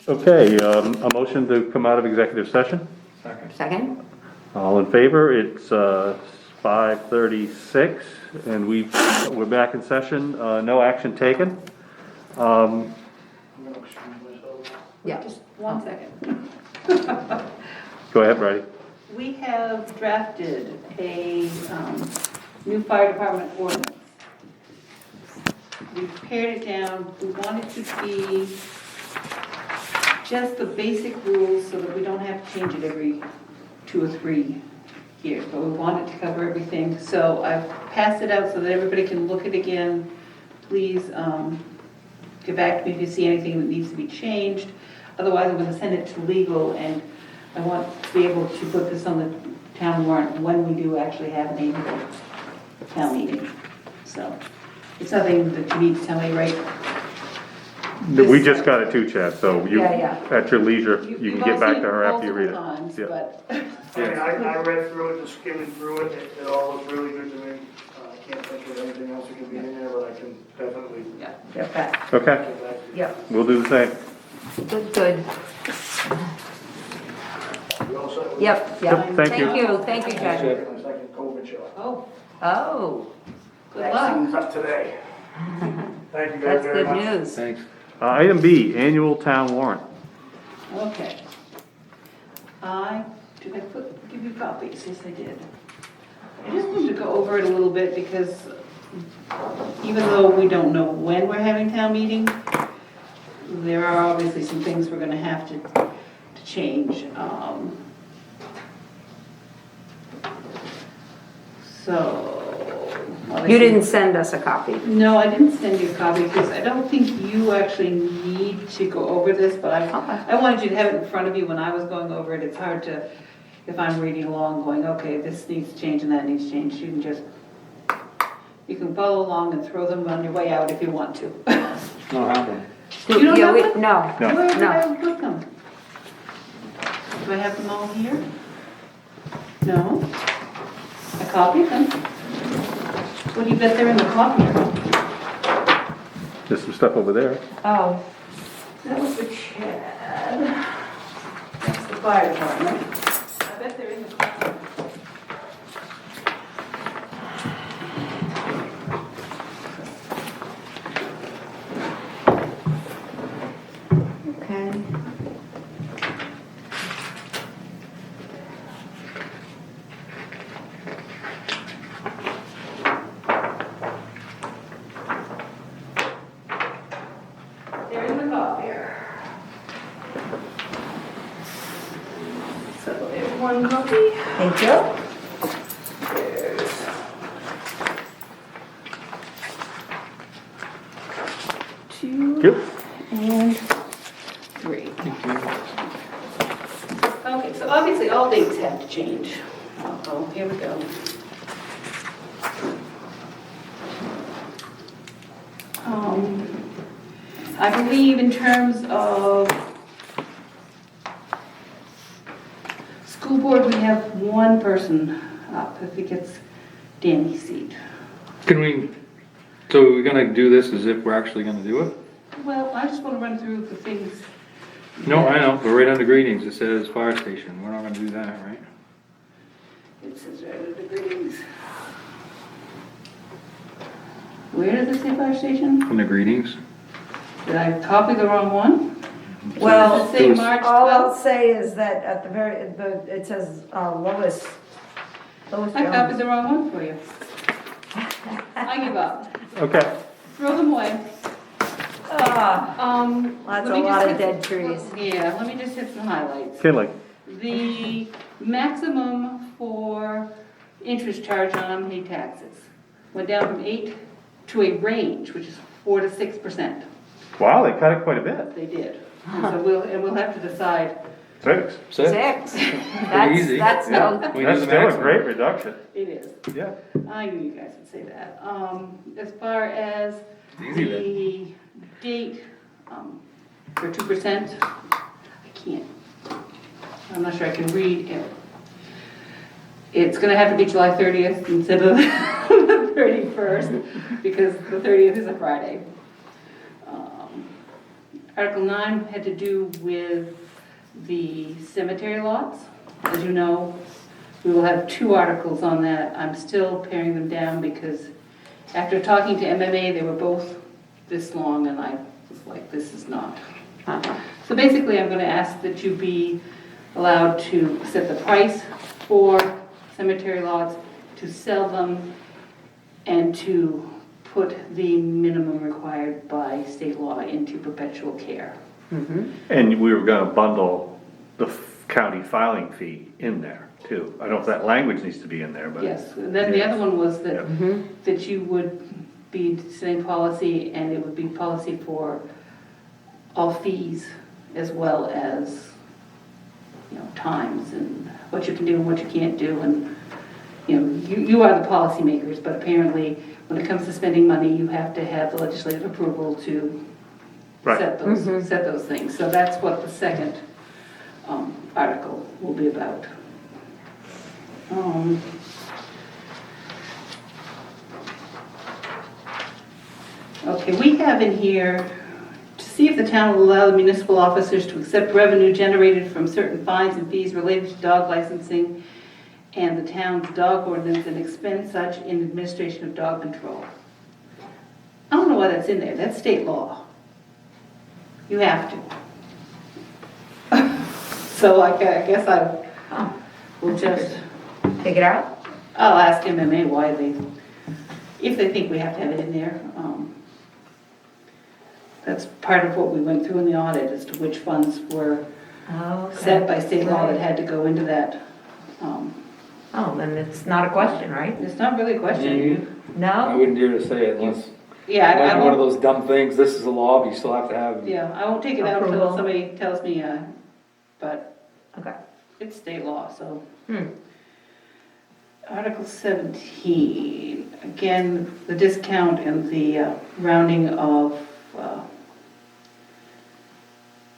Okay, a motion to come out of executive session? Second? All in favor? It's 5:36 and we're back in session, no action taken. Yeah. Just 1 second. Go ahead, Brady. We have drafted a new fire department ordinance. We pared it down. We want it to be just the basic rules so that we don't have to change it every 2 or 3 years. But we want it to cover everything. So I've passed it out so that everybody can look at it again. Please get back to me if you see anything that needs to be changed. Otherwise, I'm going to send it to legal, and I want to be able to put this on the town warrant when we do actually have an annual town meeting. So it's nothing that you need to tell me, right? We just got it too, Chad, so you, Yeah. at your leisure, you can You've get all back seen to her after you read it. multiple times, Yeah. but I mean, I read through it, just skimming through it, it all looks really good to me. I can't think of anything else that can be in there, but I can definitely yeah. Yep, back. Okay, get back to you. Yep, we'll do the same. good. We all set with Yep, Yep, yep. thank you. Thank you, that? Judge. My second COVID shot. Oh, Oh, good luck. Vaccine's up today. Thank you guys that's very good much. news. Thanks. Item B, annual town warrant. Okay. Did I give you copies? Yes, I did. I just wanted to go over it a little bit because even though we don't know when we're having town meeting, there are obviously some things we're gonna have to change. You didn't send us a copy. No, I didn't send you a copy because I don't think you actually need to go over this, but Okay. I wanted you to have it in front of you when I was going over it. It's hard to, if I'm reading along going, okay, this needs to change and that needs to change, you can follow along and throw them on your way out if you want to. No, happen. You don't Yeah, have we- one? No, No. Where did no. I put them? Do I have them all here? No? I copied them. What do you bet they're in the copier? There's some stuff over there. Oh, That was the Chad. That's the fire department. I bet they're in the copier. okay. They're in the copier. So there's one copy. Thank you. There's two Yep. and three. Okay, so obviously all dates have to change. Oh, here we go. I believe in terms of school board, we have one person up. I think it's Danny's seat. Can we, so we're gonna do this as if we're actually gonna do it? Well, I just want to run through the things. No, I know, but right under greetings, it says fire station. We're not gonna do that, right? It says right at the greetings. Where does it say fire station? Under greetings? Did I copy the wrong one? Well, Does it say March all I'll 12th? say is that at the very, it says Lois I copied Jones. the wrong one for you. I give up. Okay, Throw them away. Ah, That's That's a lot of dead trees. Yeah, let me just hit some highlights. Kinley. The maximum for interest charge on unpaid taxes went down from 8 to a range, which is 4 to 6%. Wow, they cut it quite a bit. They did. And so we'll have to decide. 6. Six? That's, easy. that's no, We That's do the still a maximum. great reduction. It is. Yeah. I knew you guys would say that. As far as Easy the date for 2%, I can't. I'm not sure I can read it. It's gonna have to be July 30th instead of the 31st, because the 30th is a Friday. Article 9 had to do with the cemetery lots. As you know, we will have 2 articles on that. I'm still paring them down because after talking to MMA, they were both this long, and I was like, this is not. So basically, I'm going to ask that you be allowed to set the price for cemetery lots, to sell them, and to put the minimum required by state law into perpetual care. And we were gonna bundle the county filing fee in there too. I don't know if that language needs to be in there, but. Yes, and then the other one was that, Yeah. that you would be setting policy, and it would be policy for all fees as well as, you know, times and what you can do and what you can't do, and, you know, you are the policymakers, but apparently when it comes to spending money, you have to have the legislative approval to Right. set those things. So that's what the second article will be about. Okay, we have in here, to see if the town will allow the municipal officers to accept revenue generated from certain fines and fees related to dog licensing and the town's dog ordinance, and expend such in administration of dog control. I don't know why that's in there, that's state law. You have to. So I guess I will just, Take it out? I'll ask MMA why if they think we have to have it in there. That's part of what we went through in the audit, as to which funds were set by state law that had to go into that. Oh, then it's not a question, right? It's not really a question. I No? wouldn't dare to say it unless, Yeah, I like one of won't, those dumb things, this is a law, but you still have to have. yeah, I won't take it out until Approval. somebody tells me, but Okay. it's state law, so. Hmm. Article 17, again, the discount and the rounding of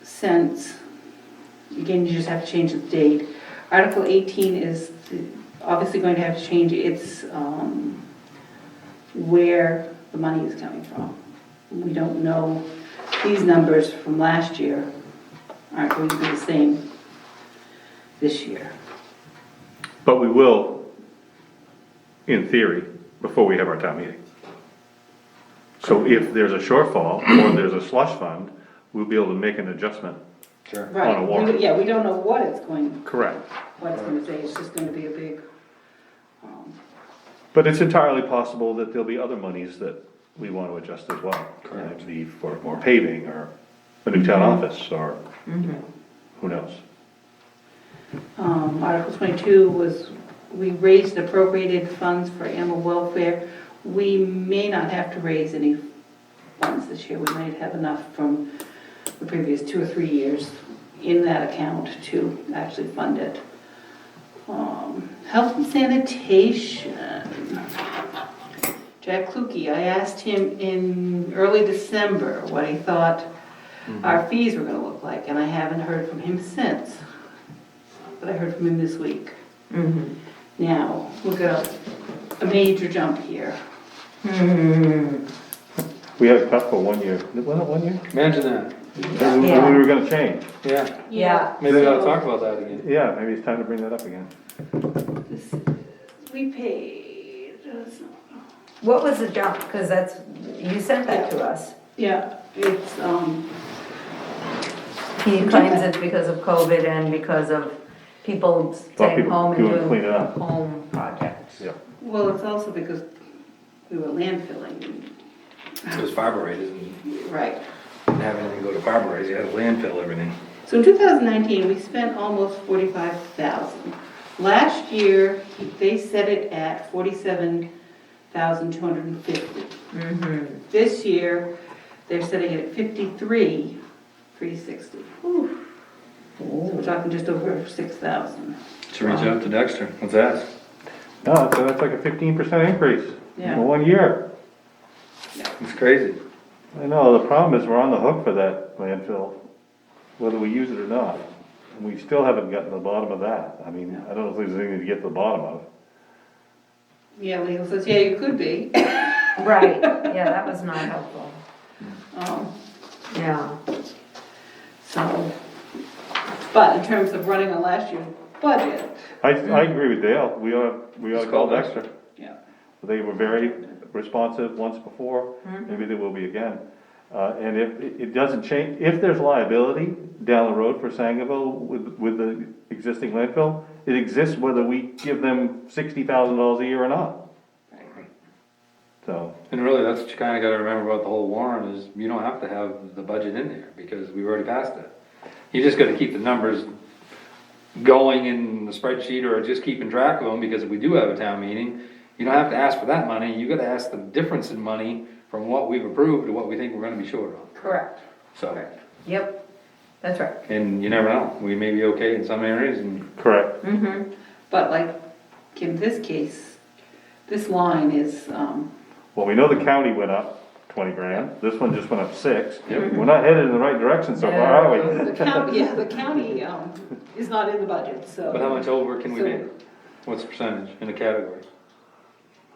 cents. Again, you just have to change the date. Article 18 is obviously going to have to change its, where the money is coming from. We don't know, these numbers from last year aren't going to be the same this year. But we will, in theory, before we have our town meeting. So if there's a shortfall or there's a slush fund, we'll be able to make an adjustment. Sure. Right, On a warrant. yeah, we don't know what it's going, Correct. what it's going to say, it's just going to be a big, But it's entirely possible that there'll be other monies that we want to adjust as well. Correct. Maybe for more paving or a new town office or who knows. Article 22 was, we raised appropriated funds for animal welfare. We may not have to raise any funds this year, we might have enough from the previous 2 or 3 years in that account to actually fund it. Health and sanitation. Jack Kluge, I asked him in early December what he thought our fees were gonna look like, and I haven't heard from him since. But I heard from him this week. Now, we've got a major jump here. We had it cut for 1 year, wasn't it 1 year? Imagine that. And we were gonna change. Yeah. Yeah. Maybe we gotta So, talk about that again. Yeah, maybe it's time to bring that up again. We paid, What was the jump? Because that's, you sent that to us. yeah, it's, He claims it's because of COVID and because of people staying people home and doing doing cleanup. home projects. Yeah. well, it's also because we were landfilling. It was Fiber-Rate, didn't Right. have anything go to Fiber-Rate, you had to landfill everything. So in 2019, we spent almost 45,000. Last year, they set it at 47,250. This year, they're setting it at 53,360. So we're talking just over 6,000. Should reach out to Dexter, let's ask. No, that's like a 15% increase Yeah. in 1 year. It's crazy. I know, the problem is we're on the hook for that landfill, whether we use it or not. And we still haven't gotten to the bottom of that. I mean, I don't know if there's anything to get to the bottom of. Yeah, legal says, yeah, you could be. Right, yeah, that was not helpful. Um, Yeah. So, but in terms of running on last year's budget, I agree with Dale, we ought to call Dexter. yeah. They were very responsive once before, maybe they will be again. And if it doesn't change, if there's liability down the road for Sangerville with the existing landfill, it exists whether we give them $60,000 a year or not. So, And really, that's what you kinda gotta remember about the whole warrant is you don't have to have the budget in there because we've already passed it. You just gotta keep the numbers going in the spreadsheet or just keeping track of them, because if we do have a town meeting, you don't have to ask for that money, you gotta ask the difference in money from what we've approved to what we think we're gonna be short on. Correct. So, Yep, that's right. and you never know, we may be okay in some areas and, correct. Mm-hmm. But like in this case, this line is, Well, we know the county went up 20 grand, this one just went up 6. Yep. We're not headed in the right direction so far, are we? the county, yeah, the county, is not in the budget, so. but how much over can we So- make? What's the percentage in the category?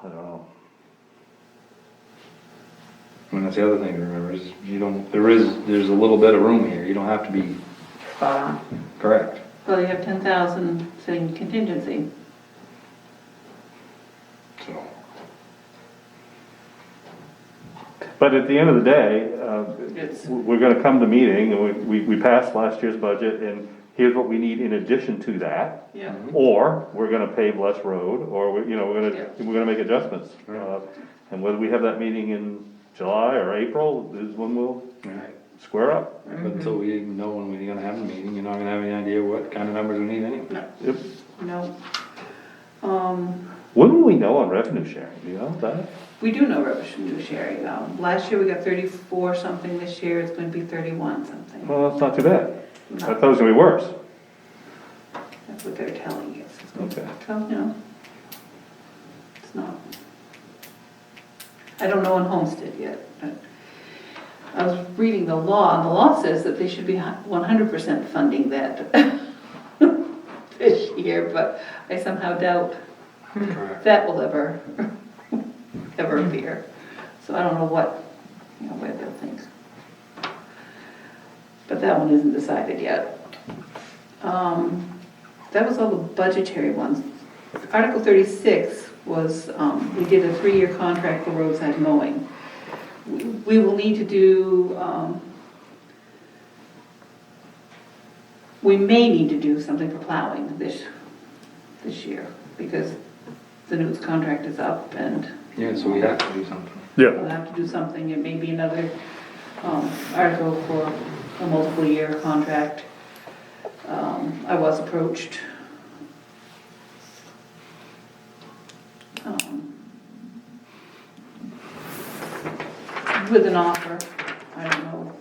I don't know. I mean, that's the other thing to remember is you don't, there's a little bit of room here, you don't have to be Spot on. correct. Well, you have 10,000 sitting contingency. So, But at the end of the day, It's, we're gonna come to meeting, and we passed last year's budget, and here's what we need in addition to that. yeah, Or we're gonna pave less road, or we're Yeah. gonna make adjustments. Right. And whether we have that meeting in July or April is when we'll right. square up. But until we know when we're gonna have a meeting, you're not gonna have any idea what kind of numbers we need anyway. Yep. no. When will we know on revenue sharing, do you know that? We do know revenue sharing. Last year we got 34 something, this year it's gonna be 31 something. Well, that's not too bad. I No, thought it was gonna be worse. That's what they're telling us. Okay. So, you know, it's not. I don't know on Homestead yet, but I was reading the law, and the law says that they should be 100% funding that this year, but I somehow doubt Correct. that will ever appear. So I don't know what, where they'll think. But that one isn't decided yet. That was all the budgetary ones. Article 36 was, we did a 3-year contract for roadside mowing. We will need to do, we may need to do something for plowing this year, because the Newt's contract is up and Yeah, so we have to do something. we'll have to do something. It may be another article for a multiple year contract. I was approached with an offer. I don't know.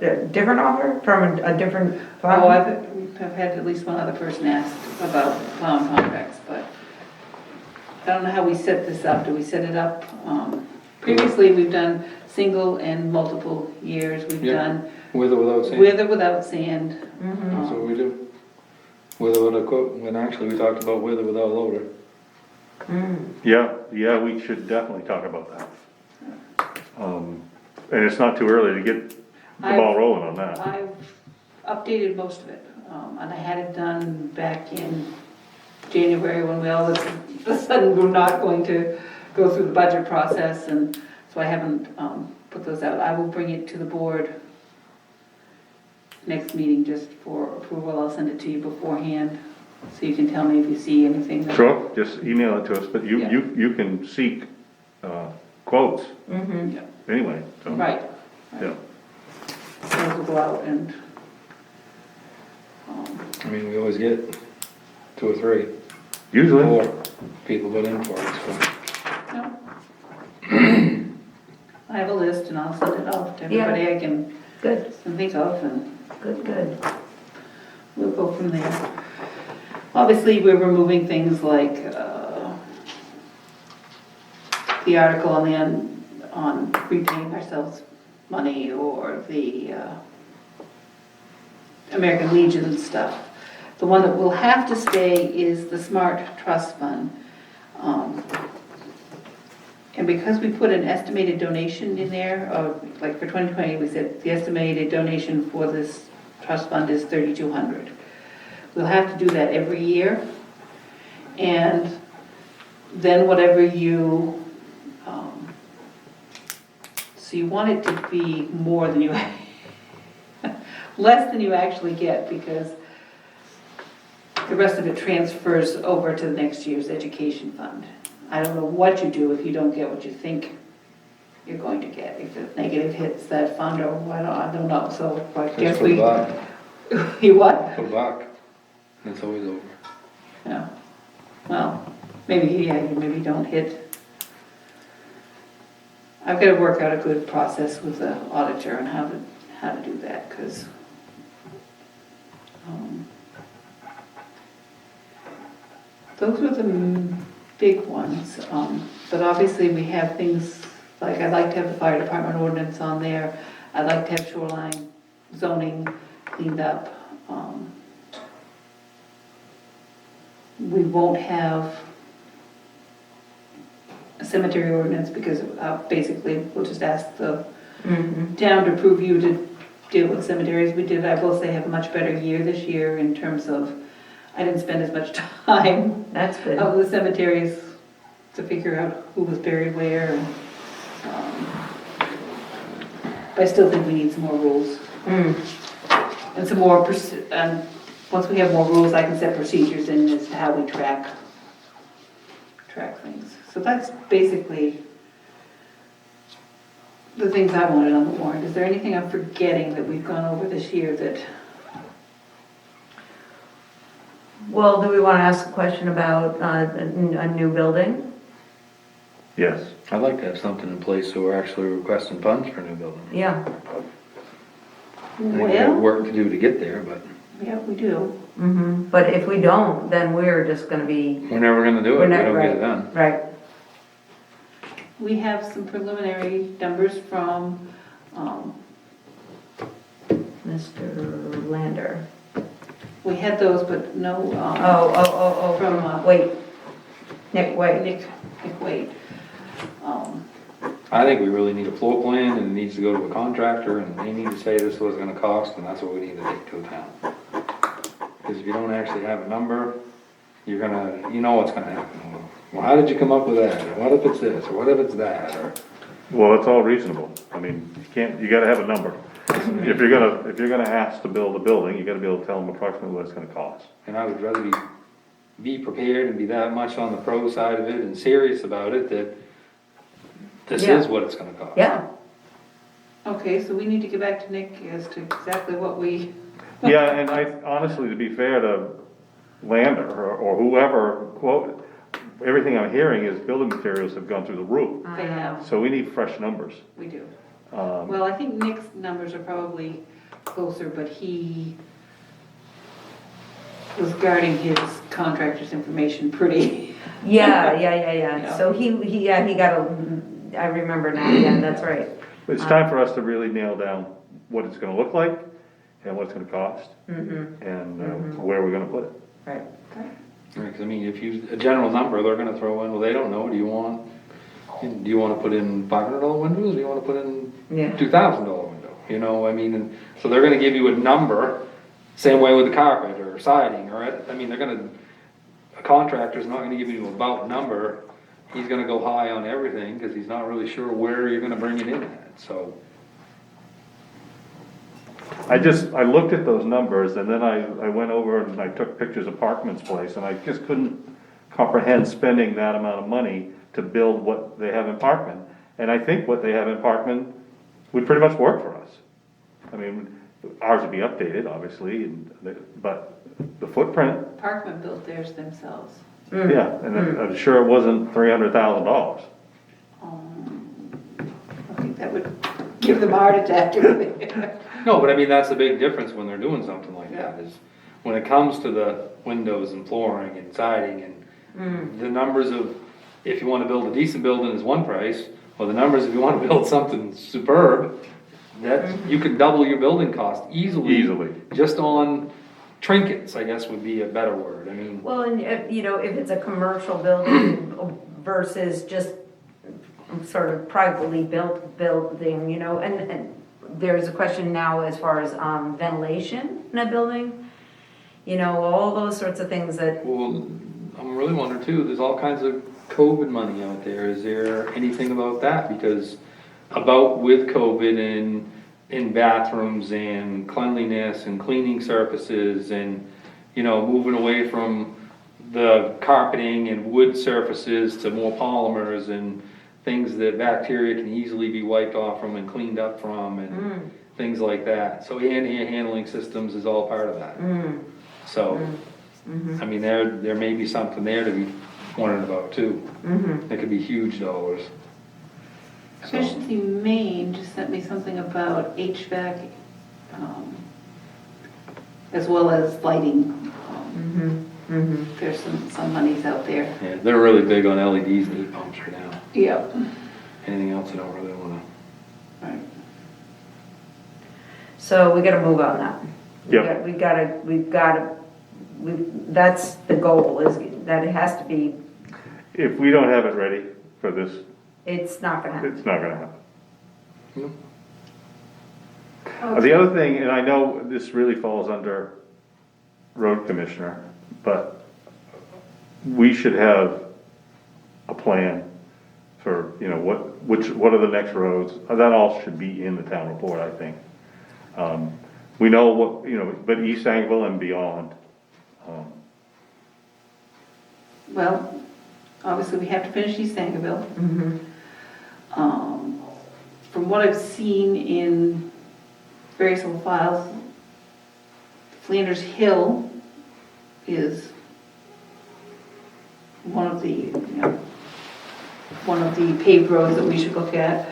A different offer from a different fund? Oh, I've had at least one other person ask about plowing contracts, but I don't know how we set this up. Do we set it up? Previously, we've done single and multiple years. We've Yeah. done With or without sand. with or without sand. That's what we do. With or without quote, when actually we talked about with or without loader. Yeah, we should definitely talk about that. And it's not too early to get the ball rolling on that. I've updated most of it, and I had it done back in January when we all of a sudden were not going to go through the budget process, and so I haven't put those out. I will bring it to the board next meeting just for approval. I'll send it to you beforehand, so you can tell me if you see anything. that- Sure, just email it to us, but Yeah. you can seek quotes Yeah. anyway, so. Right. Yeah. Those will go out and, I mean, we always get 2 or 3, Usually, 4 people put in for it, so. no. I have a list and I'll send it off to everybody I can Good, think of, and good. we'll go from there. Obviously, we're removing things like the article on repaying ourselves money, or the American Legion stuff. The one that will have to stay is the Smart Trust Fund. And because we put an estimated donation in there, like for 2020, we said the estimated donation for this trust fund is $3,200. We'll have to do that every year. And then whatever you, so you want it to be more than you, less than you actually get, because the rest of it transfers over to the next year's education fund. I don't know what you do if you don't get what you think you're going to get, if the negative hits that fund or what, I don't know, so I Just guess put a we. buck, You what? put a buck, and it's always over. Yeah, well, maybe, yeah, you maybe don't hit. I've got to work out a good process with the auditor on how to do that, because those were the big ones, but obviously we have things, like I'd like to have the fire department ordinance on there, I'd like to have shoreline zoning cleaned up. We won't have a cemetery ordinance because basically we'll just ask the town to approve you to deal with cemeteries. We did, I will say, have a much better year this year in terms of, I didn't spend as much time That's good. of the cemeteries to figure out who was buried where. And, but I still think we need some more rules. And some more, and once we have more rules, I can set procedures in as to how we track things. So that's basically the things I wanted on the warrant. Is there anything I'm forgetting that we've gone over this year that? Well, do we want to ask a question about a new building? Yes. I'd like to have something in place so we're actually requesting funds for a new building. Yeah. I think we have work to do to get there, but Yeah, we do. But if we don't, then we're just gonna be. we're never gonna do it, we don't get it done. Right. We have some preliminary numbers from, Mr. Lander. we had those, but no, From, wait. Nick, wait. Nick Wade. I think we really need a floor plan, and it needs to go to a contractor, and they need to say this is what it's gonna cost, and that's what we need to take to the town. Because if you don't actually have a number, you're gonna, you know what's gonna happen. Well, how did you come up with that? Or what if it's this, or what if it's that, or? Well, it's all reasonable. I mean, you gotta have a number. If you're gonna ask to build a building, you gotta be able to tell them approximately what it's gonna cost. And I would rather be prepared and be that much on the pro side of it and serious about it, that this Yeah. is what it's gonna cost. Yeah. Okay, so we need to get back to Nick as to exactly what we. Yeah, and honestly, to be fair to Lander or whoever, quote, everything I'm hearing is building materials have gone through the roof. They have, So we need fresh numbers. we do. Well, I think Nick's numbers are probably closer, but he was guarding his contractor's information pretty. Yeah. So he got I remember now, yeah, that's right. It's time for us to really nail down what it's gonna look like and what it's gonna cost. And where we're gonna put it. Right. Right, 'cause I mean, if you, a general number, they're gonna throw in, well, they don't know, do you wanna put in $500 windows, or do you wanna put in Yeah. $2,000 window? You know, I mean, and so they're gonna give you a number, same way with the carpet or siding, or, I mean, a contractor's not gonna give you about number, he's gonna go high on everything, cause he's not really sure where you're gonna bring it in at, so. I looked at those numbers and then I went over and I took pictures of Parkman's place and I just couldn't comprehend spending that amount of money to build what they have in Parkman. And I think what they have in Parkman would pretty much work for us. I mean, ours would be updated, obviously, but the footprint, Parkman built theirs themselves. yeah, and I'm sure it wasn't $300,000. I think that would give them a heart attack. No, but I mean, that's the big difference when they're doing something like that, is when it comes to the windows and flooring and siding and the numbers of, if you wanna build a decent building is one price, well, the numbers if you wanna build something superb, that, you could double your building cost easily. Just on trinkets, I guess would be a better word, I mean. Well, and if it's a commercial building versus just sort of privately built building, you know, and there's a question now as far as, ventilation in a building. You know, all those sorts of things that, Well, I'm really wondering too, there's all kinds of COVID money out there, is there anything about that? Because with COVID and in bathrooms and cleanliness and cleaning surfaces and, you know, moving away from the carpeting and wood surfaces to more polymers and things that bacteria can easily be wiped off from and cleaned up from and things like that. So air handling systems is all part of that. So, I mean, there may be something there to be wondering about too. It could be huge dollars. So, Efficiency Maine just sent me something about HVAC, as well as lighting. There's some monies out there. yeah, they're really big on LEDs and heat pumps right now. Yep. Anything else I don't really wanna. Right. so we gotta move on that. Yep. We've gotta, that's the goal, is that it has to be, If we don't have it ready for this, it's not gonna happen. it's not gonna happen. No. The other thing, and I know this really falls under road commissioner, but we should have a plan for, you know, what are the next roads? That all should be in the town report, I think. We know what, you know, but East Sangerville and beyond. Well, obviously, we have to finish East Sangerville. From what I've seen in various little files, Flanders Hill is one of the paved roads that we should look at.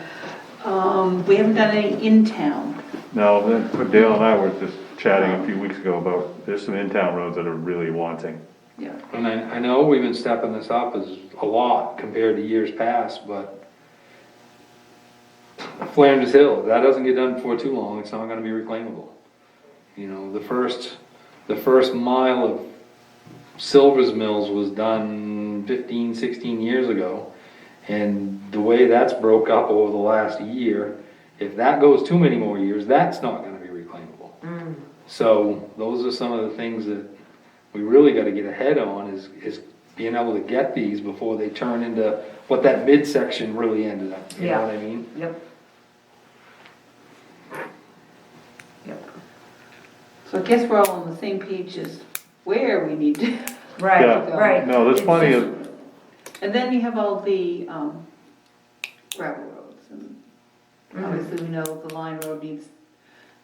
We haven't done any in town. No, Dale and I were just chatting a few weeks ago about, there's some in-town roads that are really wanting. Yeah. And I know we've been stepping this up as a lot compared to years past, but Flanders Hill, if that doesn't get done before too long, it's not gonna be reclaimable. You know, the first mile of Silver's Mills was done 15, 16 years ago. And the way that's broke up over the last year, if that goes too many more years, that's not gonna be reclaimable. So those are some of the things that we really gotta get ahead on, is being able to get these before they turn into what that midsection really ended up, you know what I mean? Yep. So I guess we're all on the same page as where we need to. Right, Yeah. right. No, there's It's plenty just- of, And then you have all the gravel roads. And obviously, we know the line road needs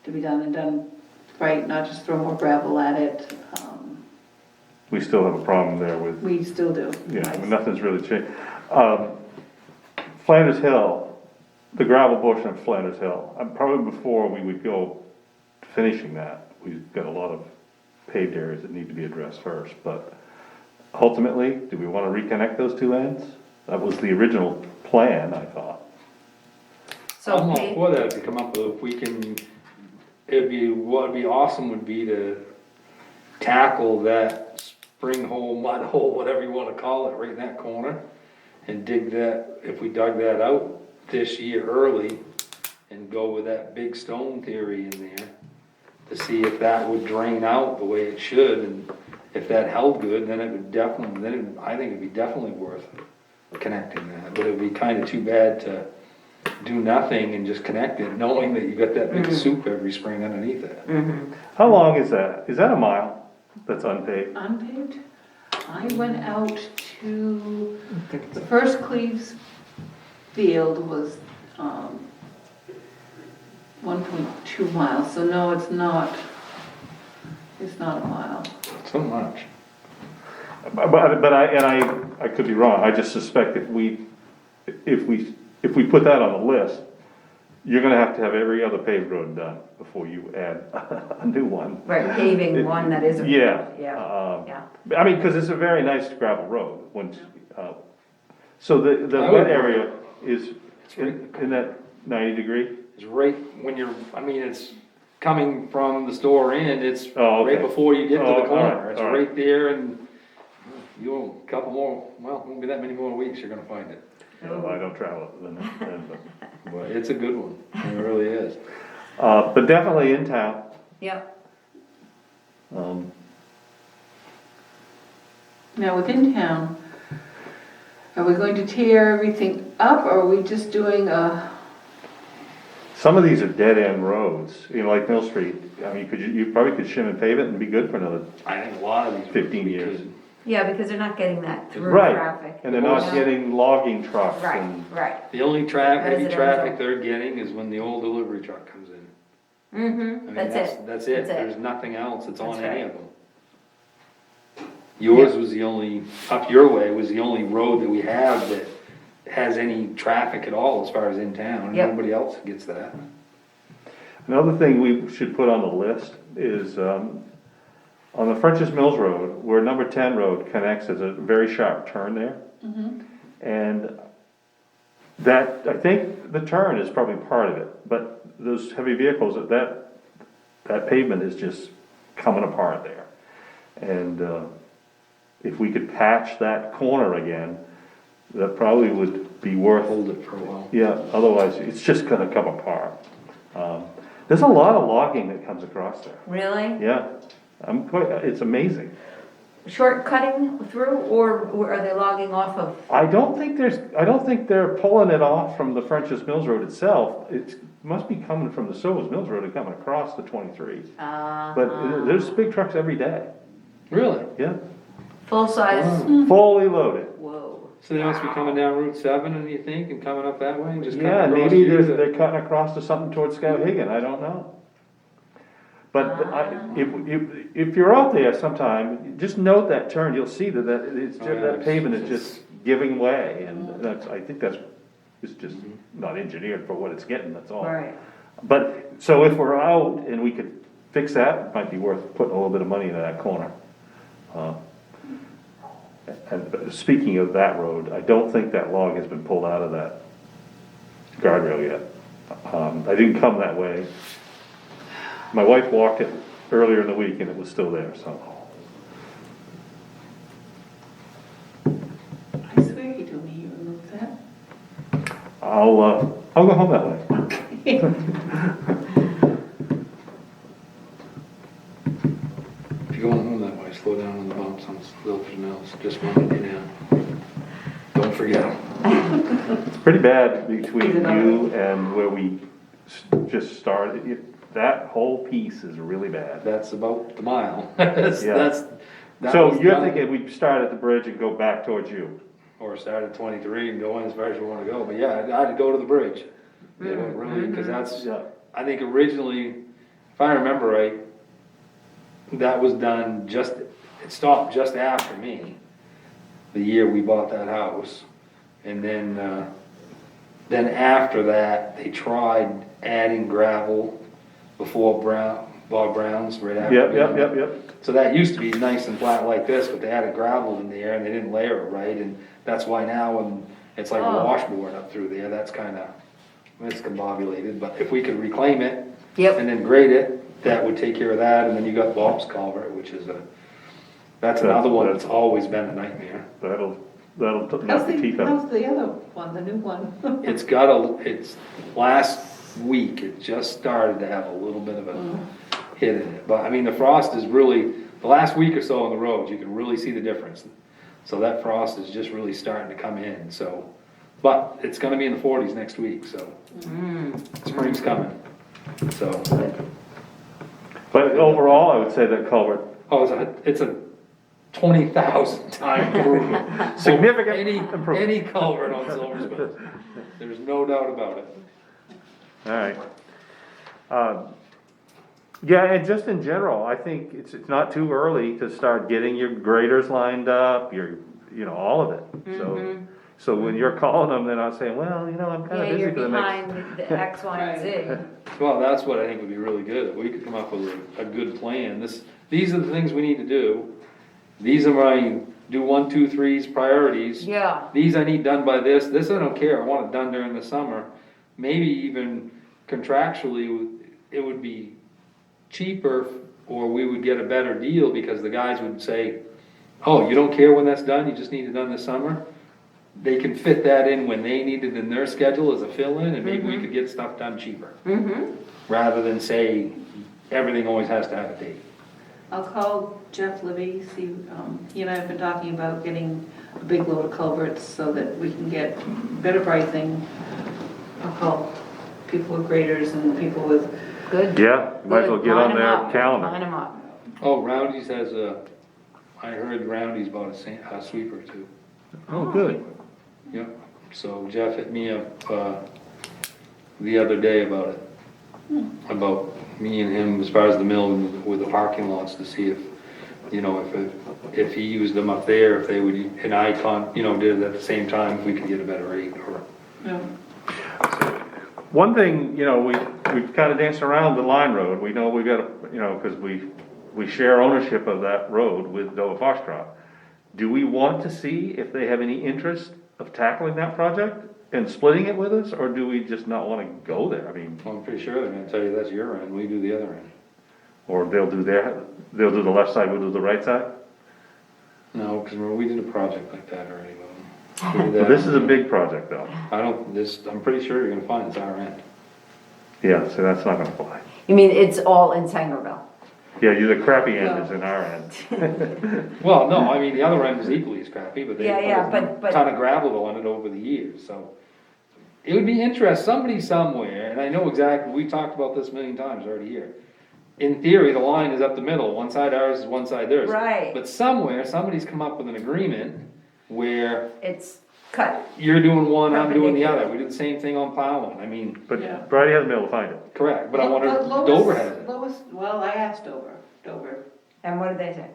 to be done and done right, not just throw more gravel at it. we still have a problem there with, We still do. yeah, nothing's really changed. Flanders Hill, the gravel portion of Flanders Hill, probably before we would go finishing that, we've got a lot of paved areas that need to be addressed first, but ultimately, do we wanna reconnect those two ends? That was the original plan, I thought. So, I'm all for that to come up with, if we can, what'd be awesome would be to tackle that spring hole, mud hole, whatever you wanna call it, right in that corner. And dig that, if we dug that out this year early and go with that big stone theory in there, to see if that would drain out the way it should, and if that held good, then it would definitely, I think it'd be definitely worth connecting that. But it'd be kinda too bad to do nothing and just connect it, knowing that you got that big soup every spring underneath it. How long is that? Is that a mile that's unpaved? Unpaved? I went out to, the first Cleves field was 1.2 miles, so no, it's not a mile. So much. But I could be wrong, I just suspect if we put that on the list, you're gonna have to have every other paved road done before you add a new one. right, paving one that isn't. Yeah. Yeah. I mean, cause it's a very nice gravel road, once, so the I wet would- area is in that 90-degree? It's right when you're, I mean, it's coming from the store in, it's Oh, okay. right before you get to Oh, the all corner. right, It's all right. right there, and you'll, a couple more, well, won't be that many more weeks, you're gonna find it. You know, I don't travel then, but, Well, it's a good one, it really is. but definitely in town. Yep. Now, within town, are we going to tear everything up, or are we just doing a, Some of these are dead-end roads, you know, like Mill Street. I mean, you probably could shim and pave it and be good for another, I think a lot of these. 15 we years. could- Yeah, because they're not getting that through right, traffic. and they're not Yeah. getting logging trucks Right, and, right. The only heavy Residential. traffic they're getting is when the old delivery truck comes in. I Mm-hmm, mean, that's it. That's it, That's it. there's nothing else that's on That's any right. of them. Yours was the only, up your way was the only road that we have that has any traffic at all as far as in town. Yep. Nobody else gets that. another thing we should put on the list is, on the French's Mills Road, where number 10 road connects, there's a very sharp turn there. And that, I think the turn is probably part of it, but those heavy vehicles, that pavement is just coming apart there. And, if we could patch that corner again, that probably would be worth, Hold it for a while. yeah, otherwise it's just gonna come apart. There's a lot of logging that comes across there, Really? yeah, it's amazing. Shortcutting through, or are they logging off of? I don't think they're pulling it off from the French's Mills Road itself, it must be coming from the Silver's Mills Road and coming across the 23. But there's big trucks every day, Really? yeah, Full size? fully loaded. Whoa. So they must be coming down Route 7, and you think, and coming up that way, and just cutting Yeah, across maybe here they're cutting across to something towards Skowhegan, I don't know. But if you're out there sometime, just note that turn, you'll see that pavement is just giving way, and I think it's just not engineered for what it's getting, that's all. Right. But, so if we're out and we could fix that, it might be worth putting a little bit of money into that corner. And speaking of that road, I don't think that log has been pulled out of that guardrail yet. I didn't come that way. My wife walked it earlier in the week and it was still there, so. I swear you told me you removed that. I'll go home that way. If you're going home that way, slow down on the bumps on Silver's Mills, just one you now. Don't forget them. It's pretty bad between you and where we just started. That whole piece is really bad. That's about the mile. That So was you're done. thinking we start at the bridge and go back towards you? Or start at 23 and go in as far as you wanna go, but yeah, I'd go to the bridge. You know, really, cause that's, Yeah. I think originally, if I remember right, that was done it stopped just after me, the year we bought that house. And then after that, they tried adding gravel before Bob Brown's, right after. Yep. So that used to be nice and flat like this, but they added gravel in there and they didn't layer it right, and that's why now when it's like a Oh. washboard up through there, that's it's combobulated, but if we could reclaim it. Yep. And then grade it, that would take care of that, and then you got Bob's culvert, which is that's another one that's always been a nightmare. That'll knock How's the teeth out. how's the other one, the new one? It's last week, it just started to have a little bit of a hit in it, but I mean, the frost is really, the last week or so on the roads, you can really see the difference. So that frost is just really starting to come in, so, but it's gonna be in the 40s next week, so. Spring's coming, so. But overall, I would say that culvert, Oh, it's a 20,000 time improvement. Significant Any improvement. Any culvert on Silver's Mills, there's no doubt about it. alright. Yeah, and just in general, I think it's not too early to start getting your graders lined up, all of it. So when you're calling them, they're not saying, well, I'm kinda Yeah, busy you're for the next. behind the X, Y, and Z. Well, that's what I think would be really good, if we could come up with a good plan. These are the things we need to do. These are my, do 1, 2, 3's priorities. Yeah. These I need done by this I don't care, I want it done during the summer. Maybe even contractually, it would be cheaper, or we would get a better deal, because the guys would say, oh, you don't care when that's done, you just need it done this summer? they can fit that in when they need it in their schedule as a fill-in, and maybe we could get stuff done cheaper. Rather than say, everything always has to have a date. I'll call Jeff Libby, see, he and I have been talking about getting a big load of culverts so that we can get better pricing. I'll call people with graders and people with, Good. Yeah, might as well Good. get Line on 'em their up. Line calendar. 'em up. Oh, Roundy's has I heard Roundy's bought a sweeper too. Oh, good. Yep, so Jeff hit me up, the other day about it. About me and him as far as the mill with the parking lots to see if, you know, if he used them up there, if they would, and I did it at the same time, if we could get a better rate or. you know, One thing, you know, we've kind of danced around the line road, we know we gotta, you know, cause we share ownership of that road with Dover Foxtrot. Do we want to see if they have any interest of tackling that project and splitting it with us, or do we just not wanna go there? I mean, Well, I'm pretty sure they're gonna tell you that's your end, we do the other end. or they'll do the left side, we'll do the right side? No, cause remember, we did a project like that already, we did But that. this is a big project though. I'm pretty sure you're gonna find it's our end. Yeah, so that's not gonna fly. You mean it's all in Sangerville? Yeah, the crappy end is in our end. Well, no, I mean, the other end is equally as crappy, but they Yeah, put a but- ton of gravel on it over the years, so. It would be interesting, somebody somewhere, and I know exactly, we talked about this a million times already here. In theory, the line is up the middle, one side ours is one side theirs. Right. But somewhere, somebody's come up with an agreement where It's cut. you're doing one, I'm doing the other, Perpendicular. we do the same thing on plowing, I mean, But Yeah. Brady hasn't been able to find it. correct, but I wonder if Lois- Dover has it. Well, I asked Dover, And what did they say?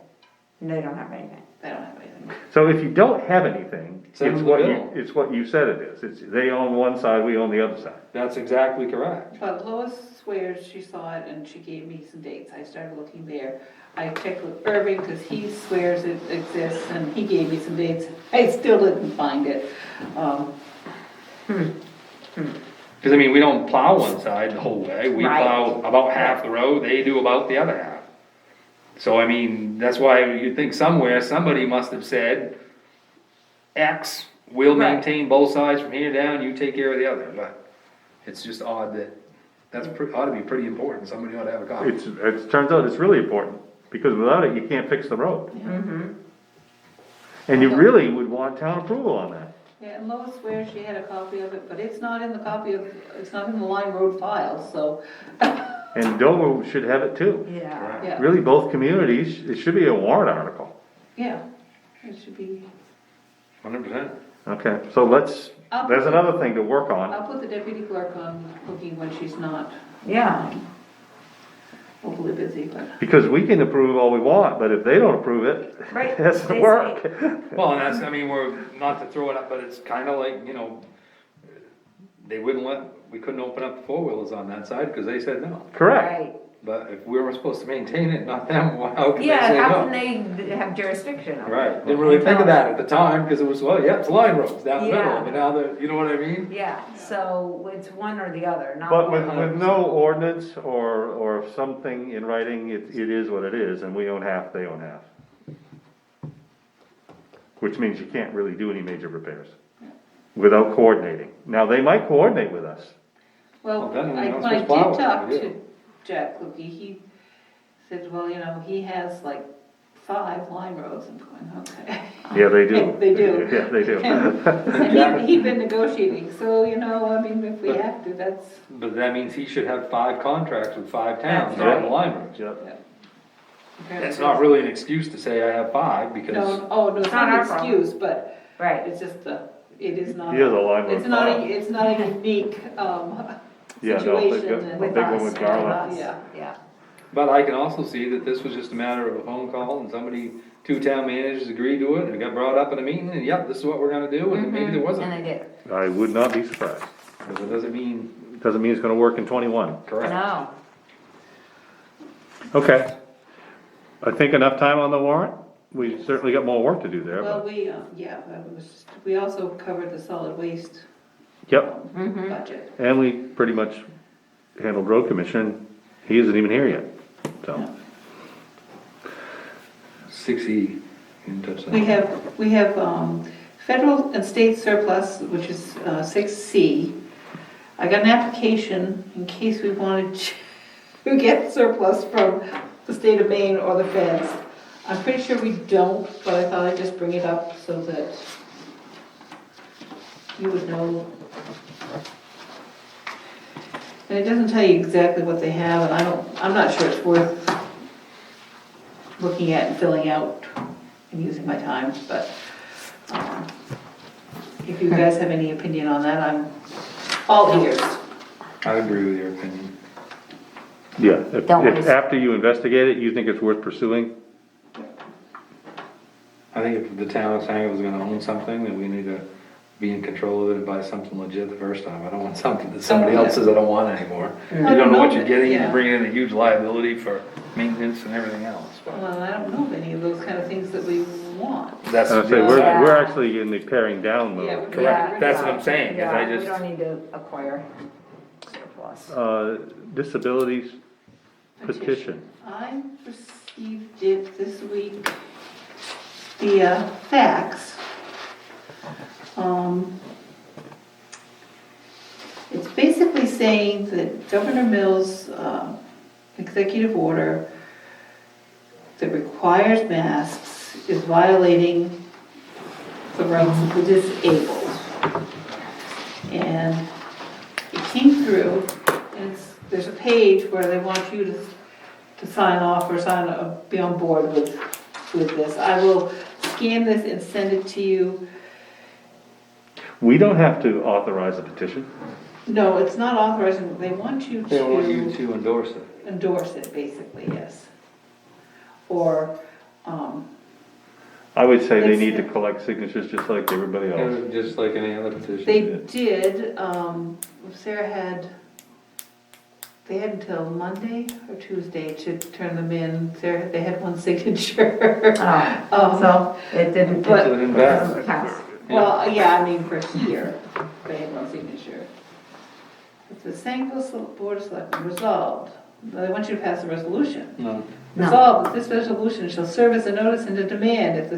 They don't have anything. they don't have anything. So if you don't have anything, Send it's them the what bill. it's what you said it is. It's, they own one side, we own the other side. That's exactly correct. But Lois swears she saw it and she gave me some dates, I started looking there. I checked with Irving, cause he swears it exists, and he gave me some dates, I still didn't find it. Cause I mean, we don't plow one side the whole way, we Right. plow about half the road, they do about the other half. So I mean, that's why you'd think somewhere, somebody must have said, X, we'll Right. maintain both sides from here down, you take care of the other, but it's just odd that, ought to be pretty important, somebody ought to have a copy. It turns out it's really important, because without it, you can't fix the road. And you really would want town approval on that. Yeah, and Lois swears she had a copy of it, but it's not in the Line Road file, so, And Dover should have it too. Yeah. yeah, Really, both communities, it should be a warrant article. yeah, it should be. 100%. Okay, so there's another thing to work on. I'll put the deputy clerk on cooking when she's not Yeah. overly busy, but. Because we can approve all we want, but if they don't approve it, Right, it doesn't they work. Well, and that's, I mean, we're, not to throw it up, but it's kinda like, they we couldn't open up the four-wheelers on that side, cause they said no. Correct. Right. But if we were supposed to maintain it, not them, well, how can they Yeah, say how no? can they have jurisdiction over it? Right, didn't really think of that at the time, cause it was, well, yeah, it's line roads down the middle, Yeah. but now you know what I mean? Yeah, so it's one or the other, not But one. with no ordinance or something in writing, it is what it is, and we own half, they own half. Which means you can't really do any major repairs without coordinating. Now, they might coordinate with us. Well, Well, then when we're not I supposed to plow did it, talk we to do. Jack Lukey, he said, well, he has like 5 line roads, I'm going, okay. Yeah, they do. They do. Yeah, they do. And he'd been negotiating, so, I mean, if we have to, that's, But that means he should have 5 contracts with 5 towns That's on the right. line roads. Yep. It's not really an excuse to say I have 5, because, No, it's It's not not an our problem. excuse, but Right, it's just it is not. He has a line road It's not file. it's not a unique, Yeah, no, they've situation. got and- a with big one us, with with Garland. us, Yeah. yeah. but I can also see that this was just a matter of a phone call, and 2 town managers agreed to it, and it got brought up in a meeting, and yep, this is what we're gonna do, and maybe there And wasn't. they did. I would not be surprised. Because it doesn't mean, It doesn't mean it's gonna work in 21. correct. No, Okay. I think enough time on the warrant? We certainly got more work to do there, Well, but, we also covered the solid waste yep. budget. And we pretty much handled road commission, he isn't even here yet, so. 6E, you can touch that. We have federal and state surplus, which is 6C. I got an application in case we wanted to get surplus from the state of Maine or the feds. I'm pretty sure we don't, but I thought I'd just bring it up so that you would know. And it doesn't tell you exactly what they have, and I'm not sure it's worth looking at and filling out and using my time, but if you guys have any opinion on that, I'm all ears. I agree with your opinion. Yeah, Don't if waste- after you investigate it, you think it's worth pursuing, I think if the town of Sangerville was gonna own something, then we need to be in control of it and buy something legit the first time. I don't want something that somebody else says I don't want anymore. You don't know what you're getting, Yeah. you're bringing in a huge liability for maintenance and everything else. But Well, I don't know of any of those kind of things that we want. That's, I say, Yeah. we're actually in the paring down Yeah, mode. correct, that's what I'm saying, is I Yeah, we just, don't need to acquire surplus. Disabilities petition. I received it this week via fax. It's basically saying that Governor Mills' executive order that requires masks is violating the rights of the disabled. And it came through, and there's a page where they want you to sign off or be on board with this. I will scan this and send it to you. We don't have to authorize a petition. No, it's not authorizing, they want you they want you to to endorse it. endorse it, basically, yes. Or, I would say they It's- need to collect signatures just like everybody else. Just like any other petition. they did, Sarah they had until Monday or Tuesday to turn them in. They had one signature. Oh, so it didn't, But- So it it didn't pass. doesn't pass. Well, yeah, I mean, for here, they had one signature. It's the Sangerville Board of Selectmen resolved, they want you to pass a resolution. No, No. Resolved that this resolution shall serve as a notice and a demand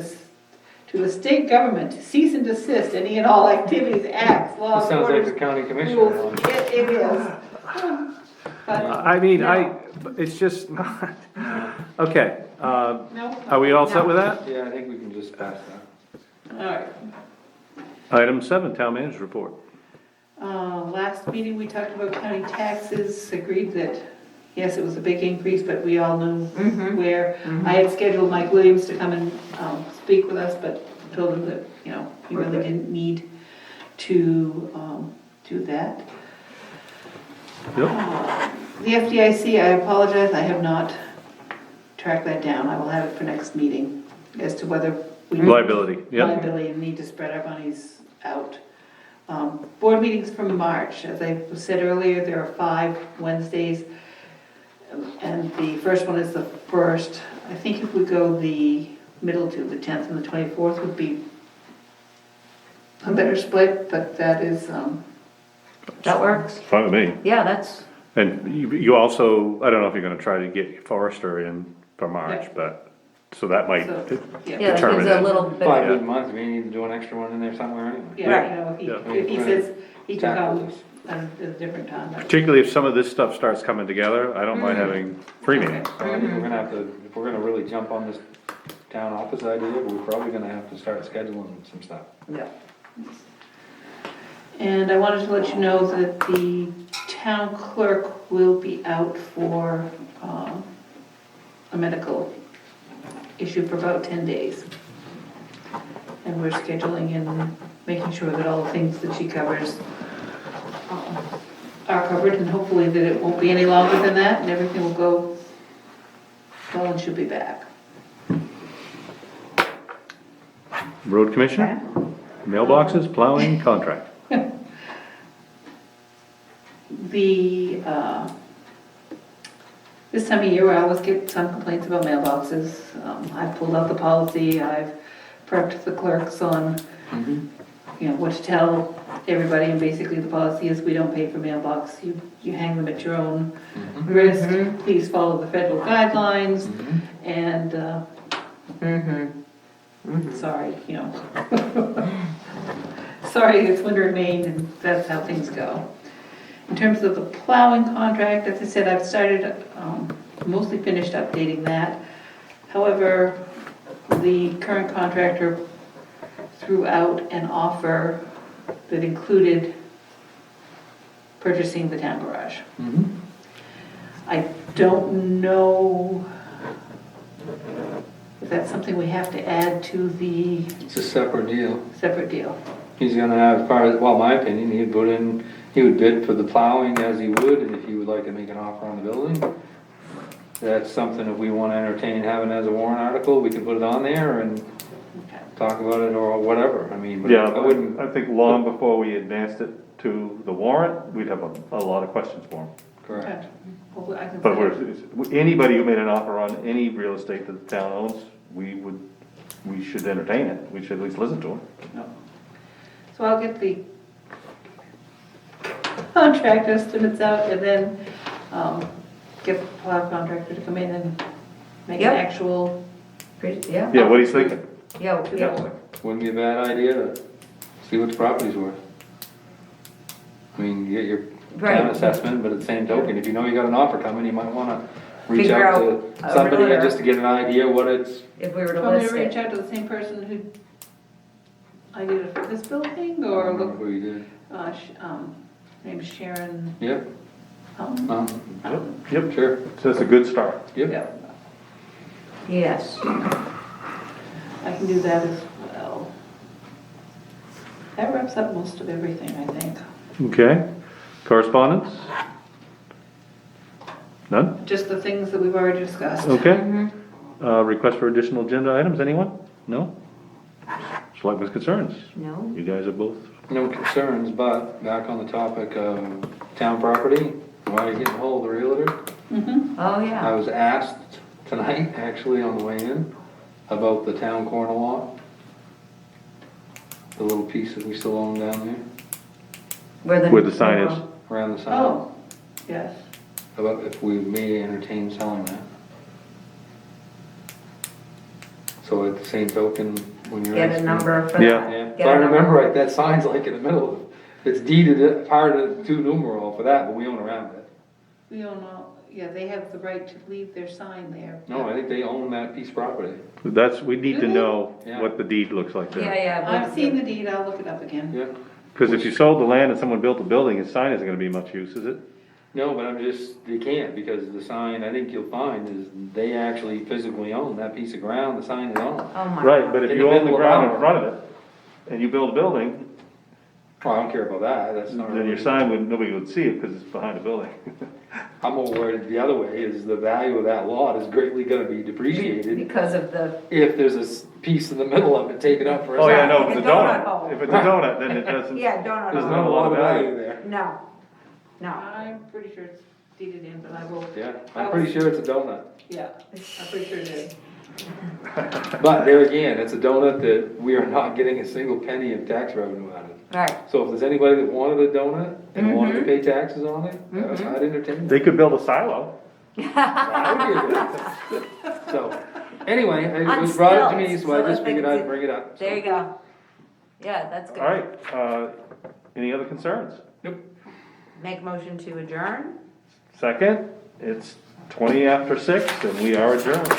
to the state government to cease and desist any and all activities, acts, it laws, sounds like orders, the county commissioner. rules. It is. But, I mean, it's just, okay, no, are we all set with that? Yeah, I think we can just pass that. all right. Item 7, town manager's report. Last meeting, we talked about county taxes, agreed that, yes, it was a big increase, but we all knew where. I had scheduled Mike Williams to come and speak with us, but told him that, he really didn't need to do that. Yep. The FDIC, I apologize, I have not tracked that down. I will have it for next meeting as to whether we. Liability, yep. Liability and need to spread our monies out. Board meetings from March, as I said earlier, there are 5 Wednesdays. And the first one is the 1st. I think if we go the middle to the 10th and the 24th would be a better split, but that is, That works. Fine with me. Yeah, that's, And you also, I don't know if you're gonna try to get Forrester in for March, Yeah. but, so that might, so, yeah, yeah. that Determine gives a it. little bit. 5 good months, we need to do an extra one in there somewhere anyway. Yeah, Yeah. if he says he can Tackle come this. at a different time. that's- particularly if some of this stuff starts coming together, I don't mind having 3 meetings. So I think we're gonna have to, if we're gonna really jump on this town office idea, we're probably gonna have to start scheduling some stuff. Yeah. And I wanted to let you know that the town clerk will be out for a medical issue for about 10 days. And we're scheduling and making sure that all the things that she covers are covered, and hopefully that it won't be any longer than that, and everything will go well, and she'll be back. Road commissioner, mailboxes, plowing, contract. The, this time of year, I always get some complaints about mailboxes. I've pulled out the policy, I've prepped the clerks on, what to tell everybody, and basically the policy is we don't pay for mailbox, you hang them at your own risk. Please follow the federal guidelines, and, sorry, Sorry, it's winter in Maine, and that's how things go. In terms of the plowing contract, as I said, I've started, mostly finished updating that. However, the current contractor threw out an offer that included purchasing the town garage. I don't know if that's something we have to add to the It's a separate deal. separate deal. He's gonna have, as far as, well, my opinion, he'd put in, he would bid for the plowing as he would, and if he would like to make an offer on the building, that's something if we wanna entertain having as a warrant article, we can put it on there and Okay. talk about it or whatever, I mean, but Yeah, I wouldn't, I think long before we advanced it to the warrant, we'd have a lot of questions for him. correct. Okay. Well, I can But say- anybody who made an offer on any real estate that the town owns, we should entertain it, we should at least listen to them. No. So I'll get the contract estimates out and then, get the plow contractor to come in and make an Yep. actual. Yeah. Yeah, what he's thinking. Yeah, yeah. Wouldn't be a bad idea to see what the property's worth. I mean, you get your town Right. assessment, but at the same token, if you know you got an offer coming, you might wanna reach Figure out out to a somebody realtor. just to get an idea what it's, If we were to Want me list to reach it. out to the same person who I did it for this building I or don't remember look, who you did. name's Sharon, Yep, Yep, sure, so that's a good start. yep. yeah, Yes. I can do that as well. That wraps up most of everything, I think. Okay, correspondence? None? Just the things that we've already discussed. Okay. Request for additional agenda items, anyone? No? Selectmen's concerns? No? You guys are both, No concerns, but back on the topic of town property, why are you getting hold of the realtor? Oh, I yeah. was asked tonight, actually, on the way in, about the town corner lot. The little piece that we still own down where the sign is. there, around the sign. Oh, yes. About if we may entertain selling that. So at the same token, when you're. Get a asking- number for Yeah. that. Yeah, Get if I a number. remember right, that sign's like in the middle of, it's deeded part of 2 numeral for that, but we own around it. We don't know, yeah, they have the right to leave their sign there. No, I think they own that piece of property. We need to Really? know Yeah. what the deed looks like Yeah, there. yeah. I've seen the deed, I'll look it up again. Yeah. Because if you sold the land and someone built a building, his sign isn't gonna be much use, is it? No, but they can't, because the sign, I think you'll find, is they actually physically own that piece of ground, the sign is on. Oh, my. Right, but if In you the own the middle of ground in our- front of it, and you build a building, Oh, I don't care about that, that's not. then your sign would, nobody would see it because it's behind a building. I'm more worried the other way, is the value of that lot is greatly gonna be depreciated Because of the, if there's a piece in the middle of it taken up for a Oh, yeah, sign. no, if it's a Donut hole. donut, if it's a donut, then it doesn't, yeah, donut. There's hole. not a lot of value there. No, no. I'm pretty sure it's deeded in, but I will. Yeah, I'm pretty sure it's a donut. Yeah, I'm pretty sure it is. But there again, it's a donut that we are not getting a single penny of tax revenue out of. Right. So if there's anybody that wanted a donut and wanted to pay taxes on it, I'd entertain that. they could build a silo. So, anyway, it On was brought up to me, stilts, so so I that just they figured can I'd see- bring it up. There you go. Yeah, that's good. All right, any other concerns? Nope. Make motion to adjourn? Second, it's 20 after 6 and we are adjourned.